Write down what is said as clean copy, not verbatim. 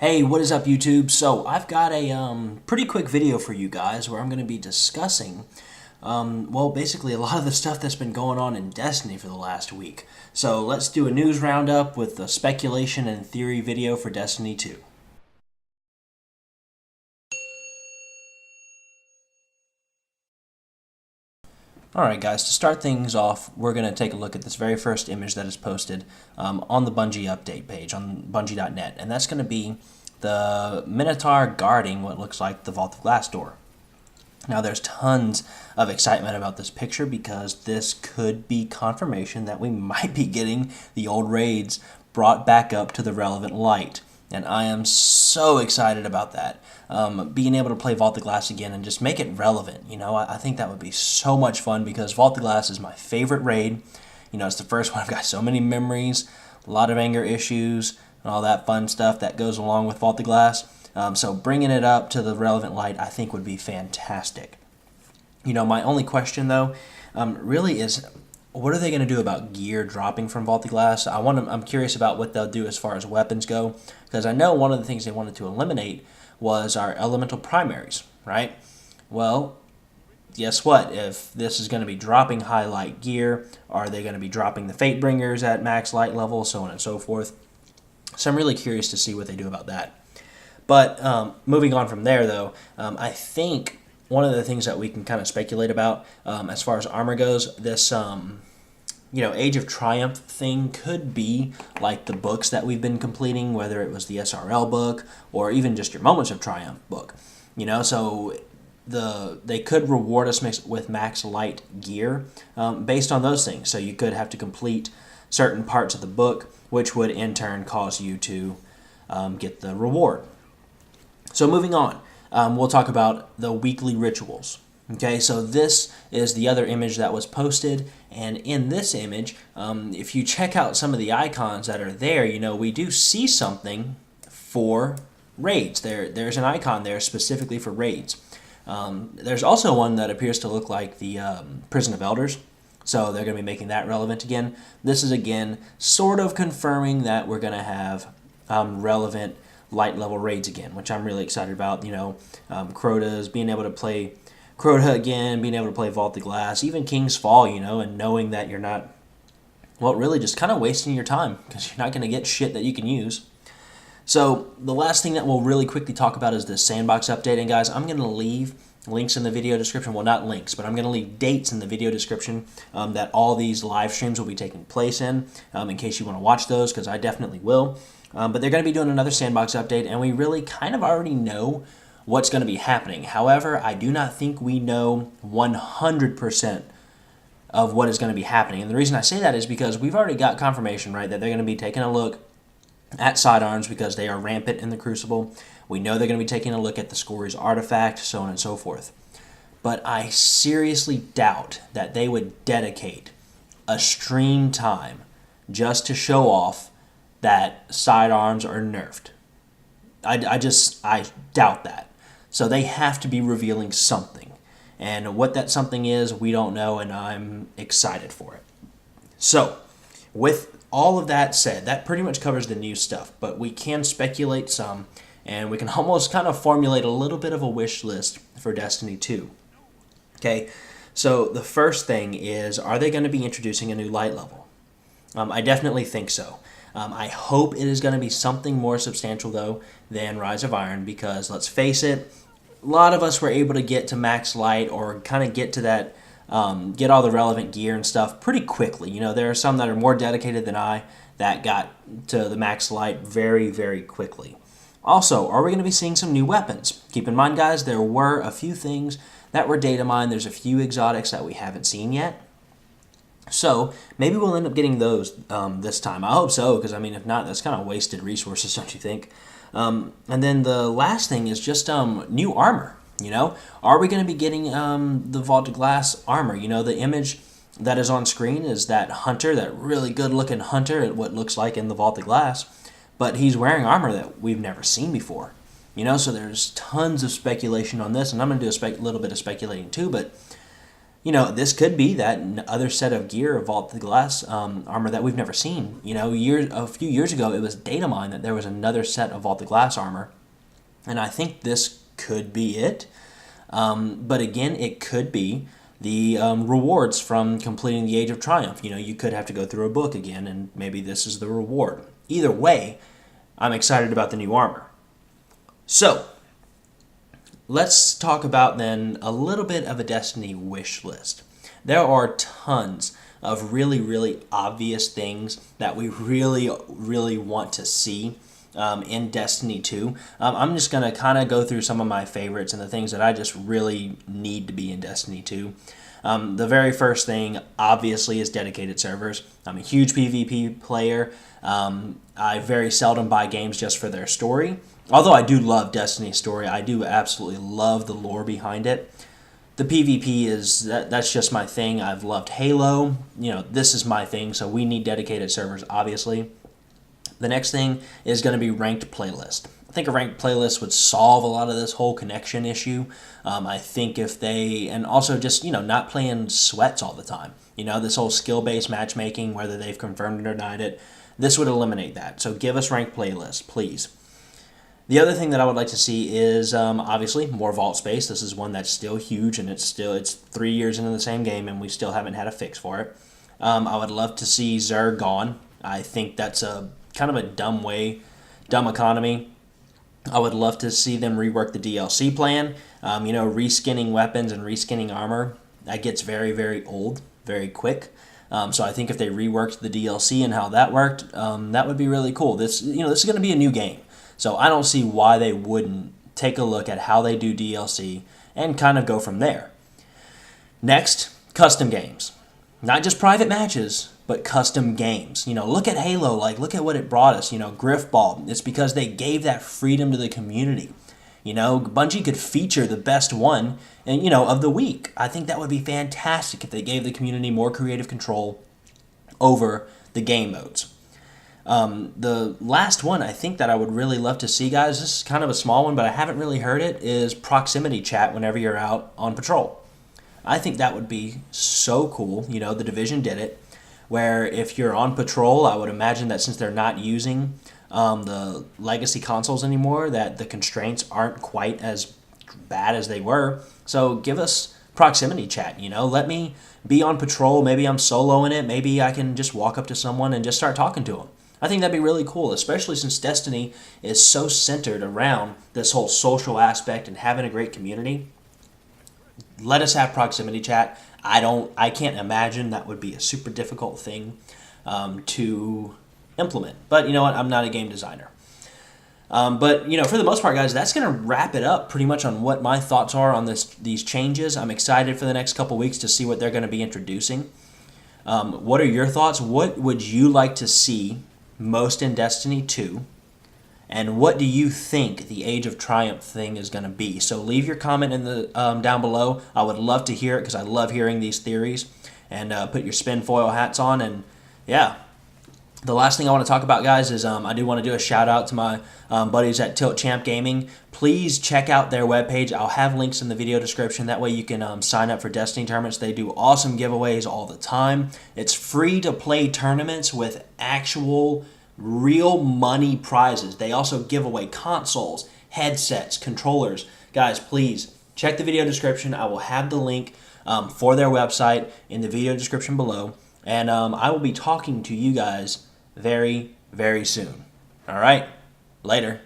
Hey, what is up YouTube? So I've got a pretty quick video for you guys where I'm going to be discussing, well, basically a lot of the stuff that's been going on in Destiny for the last week. So let's do a news roundup with the speculation and theory video for Destiny 2. Alright guys, to start things off, we're going to take a look at this very first image that is posted on the Bungie update page on Bungie.net, and that's going to be the Minotaur guarding what looks like the Vault of Glass door. Now there's tons of excitement about this picture because this could be confirmation that we might be getting the old raids brought back up to the relevant light. And I am so excited about that. Being able to play Vault of Glass again and just make it relevant. You know, I think that would be so much fun because Vault of Glass is my favorite raid. You know, it's the first one. I've got so many memories, a lot of anger issues, and all that fun stuff that goes along with Vault of Glass. So bringing it up to the relevant light, I think, would be fantastic. You know, my only question, though, really is, what are they going to do about gear dropping from Vault of Glass? I'm curious about what they'll do as far as weapons go, because I know one of the things they wanted to eliminate was our elemental primaries, right? Well, guess what? If this is going to be dropping high light gear, are they going to be dropping the Fate Bringers at max light level, so on and so forth? So I'm really curious to see what they do about that. But moving on from there, though, I think one of the things that we can kind of speculate about as far as armor goes, this Age of Triumph thing could be like the books that we've been completing, whether it was the SRL book or even just your Moments of Triumph book. You know, so they could reward us with max light gear based on those things. So you could have to complete certain parts of the book, which would in turn cause you to get the reward. So moving on, we'll talk about the weekly rituals. Okay, so this is the other image that was posted, and in this image, if you check out some of the icons that are there, you know, we do see something for raids. There's an icon there specifically for raids. There's also one that appears to look like the Prison of Elders, so they're going to be making that relevant again. This is, again, sort of confirming that we're going to have relevant light level raids again, which I'm really excited about. You know, Crota's being able to play Crota again, being able to play Vault of Glass, even King's Fall, you know, and knowing that you're not, well, really just kind of wasting your time because you're not going to get shit that you can use. So the last thing that we'll really quickly talk about is this Sandbox update. And guys, I'm going to leave links in the video description. Well, not links, but I'm going to leave dates in the video description that all these live streams will be taking place in case you want to watch those, because I definitely will. But they're going to be doing another Sandbox update, and we really kind of already know what's going to be happening. However, I do not think we know 100% of what is going to be happening. And the reason I say that is because we've already got confirmation, right, that they're going to be taking a look at sidearms because they are rampant in the Crucible. We know they're going to be taking a look at the Scories artifact, so on and so forth. But I seriously doubt that they would dedicate a stream time just to show off that sidearms are nerfed. I doubt that. So they have to be revealing something. And what that something is, we don't know, and I'm excited for it. So, with all of that said, that pretty much covers the new stuff, but we can speculate some, and we can almost kind of formulate a little bit of a wish list for Destiny 2. Okay, so the first thing is, are they going to be introducing a new light level? I definitely think so. I hope it is going to be something more substantial, though, than Rise of Iron, because, let's face it, a lot of us were able to get to max light or kind of get to that, get all the relevant gear and stuff pretty quickly. You know, there are some that are more dedicated than I that got to the max light very, very quickly. Also, are we going to be seeing some new weapons? Keep in mind, guys, there were a few things that were data mined. There's a few exotics that we haven't seen yet. So maybe we'll end up getting those this time. I hope so, because, I mean, if not, that's kind of wasted resources, don't you think? And then the last thing is just new armor. You know, are we going to be getting the Vault of Glass armor? You know, the image that is on screen is that hunter, that really good-looking hunter, at what looks like in the Vault of Glass, but he's wearing armor that we've never seen before. You know, so there's tons of speculation on this, and I'm going to do a little bit of speculating too, but this could be that other set of gear, Vault the Glass armor that we've never seen. A few years ago, it was data mine that there was another set of Vault the Glass armor, and I think this could be it. But again, it could be the rewards from completing the Age of Triumph. You could have to go through a book again, and maybe this is the reward. Either way, I'm excited about the new armor. So, let's talk about then a little bit of a Destiny wish list. There are tons of really, really obvious things that we really, really want to see in Destiny 2. I'm just going to kind of go through some of my favorites and the things that I just really need to be in Destiny 2. The very first thing, obviously, is dedicated servers. I'm a huge PvP player. I very seldom buy games just for their story. Although I do love Destiny's story, I do absolutely love the lore behind it. The PvP that's just my thing. I've loved Halo. This is my thing, so we need dedicated servers, obviously. The next thing is going to be ranked playlist. I think a ranked playlist would solve a lot of this whole connection issue. I think if they, and also just, not playing sweats all the time. This whole skill-based matchmaking, whether they've confirmed or denied it, this would eliminate that. So give us ranked playlists, please. The other thing that I would like to see is, obviously, more vault space. This is one that's still huge, and it's 3 years into the same game, and we still haven't had a fix for it. I would love to see Xur gone. I think that's a kind of a dumb economy. I would love to see them rework the DLC plan. Reskinning weapons and reskinning armor, that gets very, very old, very quick. So I think if they reworked the DLC and how that worked, that would be really cool. This is going to be a new game. So I don't see why they wouldn't take a look at how they do DLC and kind of go from there. Next, custom games. Not just private matches, but custom games. Look at Halo, look at what it brought us, Griffball. It's because they gave that freedom to the community. Bungie could feature the best one and of the week. I think that would be fantastic if they gave the community more creative control over the game modes. The last one I think that I would really love to see, guys, this is kind of a small one, but I haven't really heard it, is proximity chat whenever you're out on patrol. I think that would be so cool. The Division did it, where if you're on patrol, I would imagine that since they're not using the legacy consoles anymore, that the constraints aren't quite as bad as they were. So give us proximity chat, let me be on patrol. Maybe I'm soloing it. Maybe I can just walk up to someone and just start talking to them. I think that'd be really cool, especially since Destiny is so centered around this whole social aspect and having a great community. Let us have proximity chat. I can't imagine that would be a super difficult thing to implement. But you know what? I'm not a game designer. But for the most part, guys, that's going to wrap it up pretty much on what my thoughts are on these changes. I'm excited for the next couple weeks to see what they're going to be introducing. What are your thoughts? What would you like to see most in Destiny 2? And what do you think the Age of Triumph thing is going to be? So leave your comment in the down below. I would love to hear it because I love hearing these theories. And put your spin foil hats on. And yeah, the last thing I want to talk about, guys, is I do want to do a shout out to my buddies at Tilt Champ Gaming. Please check out their webpage. I'll have links in the video description. That way you can sign up for Destiny tournaments. They do awesome giveaways all the time. It's free to play tournaments with actual real money prizes. They also give away consoles, headsets, controllers. Guys, please check the video description. I will have the link for their website in the video description below. And I will be talking to you guys very, very soon. All right, later.